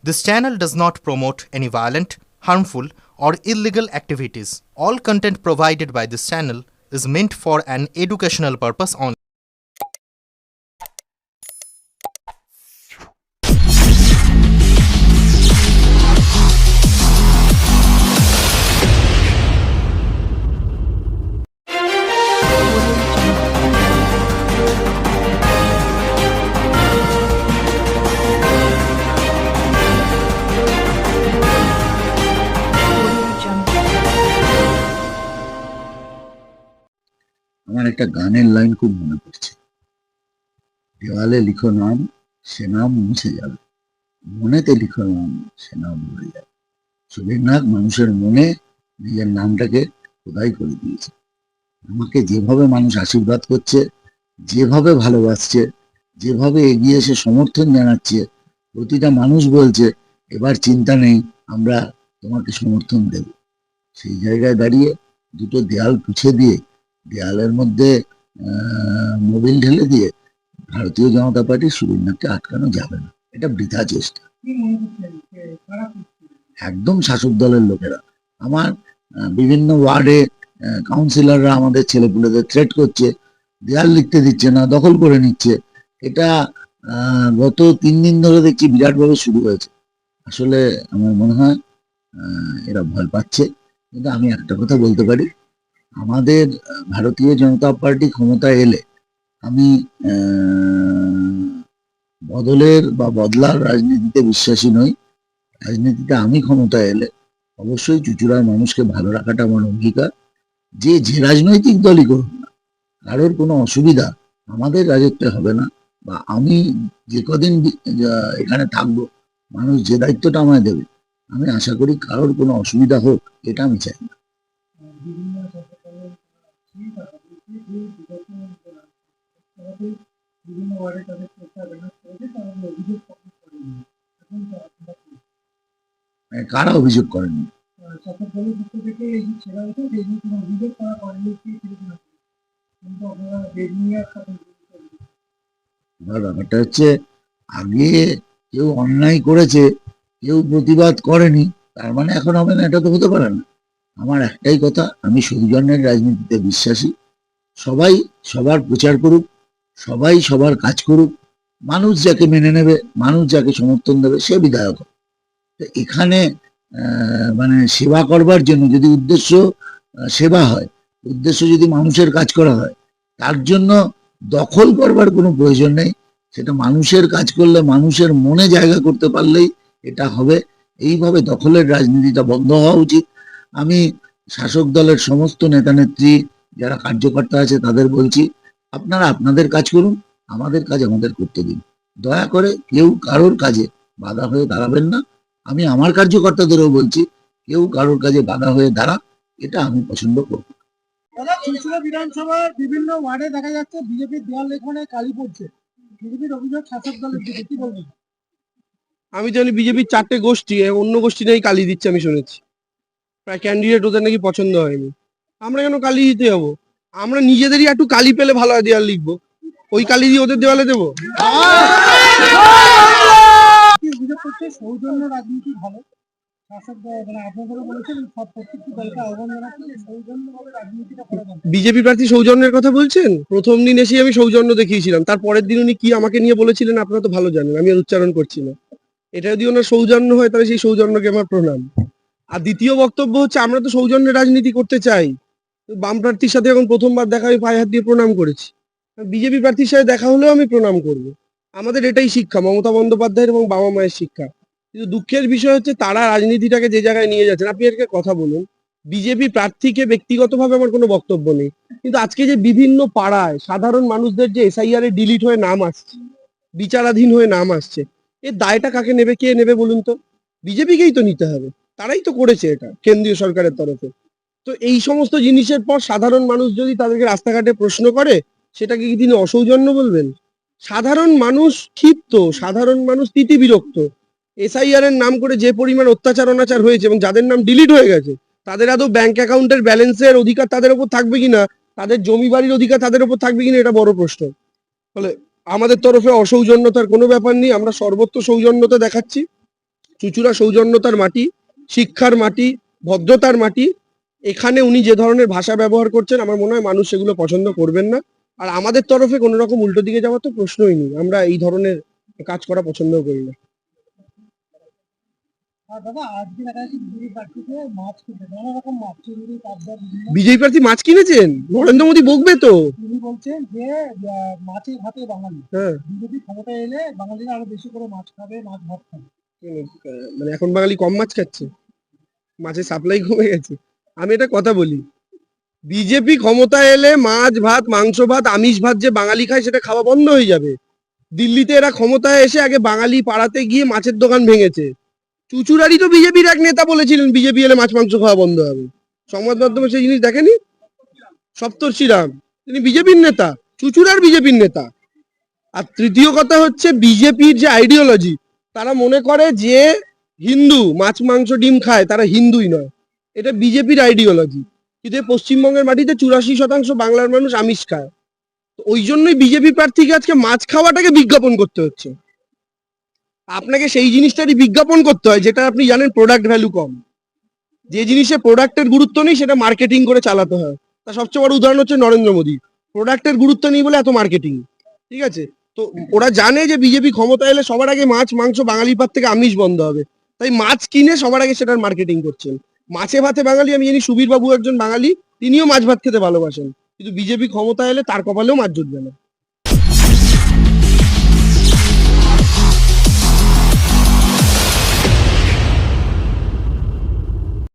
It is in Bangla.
This channel does not promote any violent, harmful, or illegal activities. All content provided by this channel is meant for an educational purpose only. আমার একটা গানের লাইন খুব মনে পড়ছে, দেওয়ালে লিখো নাম, সে নাম মুছে যাবে, মনেতে লিখো নাম, সে নাম ভুলে যাবে। সুবীরনাথ মানুষের মনে নিজের নামটাকে খোদাই করে দিয়েছে। আমাকে যেভাবে মানুষ আশীর্বাদ করছে, যেভাবে ভালোবাসছে, যেভাবে এগিয়ে এসে সমর্থন জানাচ্ছে, প্রতিটা মানুষ বলছে এবার চিন্তা নেই, আমরা তোমাকে সমর্থন দেব। সেই জায়গায় দাঁড়িয়ে দুটো দেয়াল পুছে দিয়ে, দেয়ালের মধ্যে মোবিল ঢেলে দিয়ে ভারতীয় জনতা পার্টি সুবীরনাথকে আটকানো যাবে না। এটা বৃথা চেষ্টা। একদম শাসক দলের লোকেরা, আমার বিভিন্ন ওয়ার্ডে কাউন্সিলররা আমাদের ছেলেপুলেদের থ্রেট করছে, দেয়াল লিখতে দিচ্ছে না, দখল করে নিচ্ছে। এটা গত 3 দিন ধরে দেখছি বিরাটভাবে শুরু হয়েছে। আসলে আমার মনে হয় এরা ভয় পাচ্ছে। কিন্তু আমি একটা কথা বলতে পারি, আমাদের ভারতীয় জনতা পার্টি ক্ষমতায় এলে আমি বদলের বা বদলার রাজনীতিতে বিশ্বাসী নই। রাজনীতিতে আমি ক্ষমতায় এলে অবশ্যই চুঁচুড়ার মানুষকে ভালো রাখাটা আমার অঙ্গীকার। যে রাজনৈতিক দলই করুন না, কারোর কোনো অসুবিধা আমাদের রাজত্বে হবে না, বা আমি যে কদিন এখানে থাকবো, মানুষ যে দায়িত্বটা আমায় দেবে, আমি আশা করি কারোর কোনো অসুবিধা হোক, এটা আমি চাই না। কারা অভিযোগ করেননি? ব্যাপারটা হচ্ছে, আগে কেউ অন্যায় করেছে, কেউ প্রতিবাদ করেনি, তার মানে এখন হবে না, এটা তো হতে পারে না। আমার একটাই কথা, আমি সৌজন্যের রাজনীতিতে বিশ্বাসী। সবাই সবার প্রচার করুক, সবাই সবার কাজ করুক, মানুষ যাকে মেনে নেবে, মানুষ যাকে সমর্থন দেবে, সে বিধায়ক। এখানে মানে সেবা করবার জন্য যদি উদ্দেশ্য সেবা হয়, উদ্দেশ্য যদি মানুষের কাজ করা হয়, তার জন্য দখল করবার কোনো প্রয়োজন নেই। সেটা মানুষের কাজ করলে, মানুষের মনে জায়গা করতে পারলেই এটা হবে। এইভাবে দখলের রাজনীতিটা বন্ধ হওয়া উচিত। আমি শাসক দলের সমস্ত নেতা নেত্রী, যারা কার্যকর্তা আছে, তাদের বলছি, আপনারা আপনাদের কাজ করুন, আমাদের কাজ আমাদের করতে দিন। দয়া করে কেউ কারোর কাজে বাধা হয়ে দাঁড়াবেন না। আমি আমার কার্যকর্তাদেরও বলছি, কেউ কারোর কাজে বাধা হয়ে দাঁড়া, এটা আমি পছন্দ করব। চুঁচুড়া বিধানসভার বিভিন্ন ওয়ার্ডে দেখা যাচ্ছে বিজেপির দেওয়াল লেখনে কালি পড়ছে, বিজেপির অভিযোগ শাসক দলের দিকে, কি বলবেন? আমি জানি বিজেপির 4টে গোষ্ঠী, অন্য গোষ্ঠী নাকি কালি দিচ্ছে, আমি শুনেছি। প্রায় ক্যান্ডিডেট ওদের নাকি পছন্দ হয়নি। আমরা কেন কালি দিতে যাবো? আমরা নিজেদেরই একটু কালি পেলে ভালো হয়, দেওয়াল লিখবো, ওই কালি দিয়ে ওদের দেওয়ালে দেবো। অভিযোগ করছে সৌজন্য রাজনীতি ভালো, শাসক দল মানে আপনাদেরও বলেছেন সব প্রত্যেকটি দলকে আহ্বান জানাচ্ছেন সৌজন্যভাবে রাজনীতিটা করা দরকার। বিজেপি প্রার্থী সৌজন্যের কথা বলছেন? প্রথম দিন এসে আমি সৌজন্য দেখিয়েছিলাম, তার পরের দিন উনি কি আমাকে নিয়ে বলেছিলেন আপনারা তো ভালো জানেন, আমি আর উচ্চারণ করছি না। এটা যদি ওনার সৌজন্য হয়, তাহলে সেই সৌজন্যকে আমার প্রণাম। আর দ্বিতীয় বক্তব্য হচ্ছে, আমরা তো সৌজন্যের রাজনীতি করতে চাই। বাম প্রার্থীর সাথে এখন প্রথমবার দেখা, আমি পায়ে হাত দিয়ে প্রণাম করেছি। বিজেপি প্রার্থীর সাথে দেখা হলেও আমি প্রণাম করব। আমাদের এটাই শিক্ষা, মমতা বন্দ্যোপাধ্যায়ের এবং বাবা মায়ের শিক্ষা। কিন্তু দুঃখের বিষয় হচ্ছে, তারা রাজনীতিটাকে যে জায়গায় নিয়ে যাচ্ছেন। আপনি একটা কথা বলুন, বিজেপি প্রার্থীকে ব্যক্তিগতভাবে আমার কোনো বক্তব্য নেই, কিন্তু আজকে যে বিভিন্ন পাড়ায় সাধারণ মানুষদের যে এসআইআর এ ডিলিট হয়ে নাম আসছে, বিচারাধীন হয়ে নাম আসছে, এর দায়টা কাকে নেবে, কে নেবে বলুন তো? বিজেপিকেই তো নিতে হবে, তারাই তো করেছে এটা কেন্দ্রীয় সরকারের তরফে। তো এই সমস্ত জিনিসের পর সাধারণ মানুষ যদি তাদেরকে রাস্তাঘাটে প্রশ্ন করে, সেটাকে কি তিনি অসৌজন্য বলবেন? সাধারণ মানুষ ক্ষিপ্ত, সাধারণ মানুষ তিতি বিরক্ত। এসআইআর এর নাম করে যে পরিমাণ অত্যাচার অনাচার হয়েছে, এবং যাদের নাম ডিলিট হয়ে গেছে, তাদের আদৌ ব্যাংক অ্যাকাউন্টের ব্যালেন্সের অধিকার তাদের উপর থাকবে কিনা, তাদের জমি বাড়ির অধিকার তাদের উপর থাকবে কিনা, এটা বড় প্রশ্ন। ফলে আমাদের তরফে অসৌজন্যতার কোনো ব্যাপার নেই, আমরা সর্বত্র সৌজন্যতা দেখাচ্ছি। চুঁচুড়া সৌজন্যতার মাটি, শিক্ষার মাটি, ভদ্রতার মাটি। এখানে উনি যে ধরনের ভাষা ব্যবহার করছেন আমার মনে হয় মানুষ সেগুলো পছন্দ করবেন না। আর আমাদের তরফে কোনো রকম উল্টো দিকে যাওয়ার তো প্রশ্নই নেই, আমরা এই ধরনের কাজ করা পছন্দ করি না। আর দাদা আজকে দেখা যাচ্ছে বিজেপি প্রার্থীকে মাছ কিনতে নানা রকম মাছ চিংড়ি পাবদা বিভিন্ন বিজেপি প্রার্থী মাছ কিনেছেন, নরেন্দ্র মোদী বকবে তো। তিনি বলছেন যে মাছে ভাতে বাঙালি, হ্যাঁ, বিজেপি ক্ষমতায় এলে বাঙালিরা আরো বেশি করে মাছ খাবে, মাছ ভাত খাবে। মানে এখন বাঙালি কম মাছ খাচ্ছে, মাছের সাপ্লাই কমে গেছে। আমি এটা কথা বলি, বিজেপি ক্ষমতায় এলে মাছ ভাত, মাংস ভাত, আমিষ ভাত যে বাঙালি খায় সেটা খাওয়া বন্ধ হয়ে যাবে। দিল্লিতে এরা ক্ষমতায় এসে আগে বাঙালি পাড়াতে গিয়ে মাছের দোকান ভেঙেছে। চুচুড়ারই তো বিজেপির এক নেতা বলেছিলেন বিজেপি এলে মাছ মাংস খাওয়া বন্ধ হবে। সংবাদ মাধ্যমে সেই জিনিস দেখেনি? সপ্তর্ষিরাম, তিনি বিজেপির নেতা, চুচুড়ার বিজেপির নেতা। আর তৃতীয় কথা হচ্ছে বিজেপির যে আইডিওলজি, তারা মনে করে যে হিন্দু মাছ মাংস ডিম খায় তারা হিন্দুই নয়, এটা বিজেপির আইডিওলজি। কিন্তু এই পশ্চিমবঙ্গের মাটিতে 84% বাংলার মানুষ আমিষ খায়। তো ওই জন্যই বিজেপি প্রার্থীকে আজকে মাছ খাওয়াটাকে বিজ্ঞাপন করতে হচ্ছে। আপনাকে সেই জিনিসটারই বিজ্ঞাপন করতে হয় যেটা আপনি জানেন প্রোডাক্ট ভ্যালু কম। যে জিনিসে প্রোডাক্টের গুরুত্ব নেই সেটা মার্কেটিং করে চালাতে হয়। তার সবচেয়ে বড় উদাহরণ হচ্ছে নরেন্দ্র মোদী। প্রোডাক্টের গুরুত্ব নেই বলে এত মার্কেটিং, ঠিক আছে? তো ওরা জানে যে বিজেপি ক্ষমতা এলে সবার আগে মাছ মাংস বাঙালির পাত থেকে আমিষ বন্ধ হবে, তাই মাছ কিনে সবার আগে সেটার মার্কেটিং করছেন। মাছে ভাতে বাঙালি, আমি জানি সুবীর বাবু একজন বাঙালি, তিনিও মাছ ভাত খেতে ভালোবাসেন, কিন্তু বিজেপি ক্ষমতা এলে তার কপালেও মাছ জুটবে না।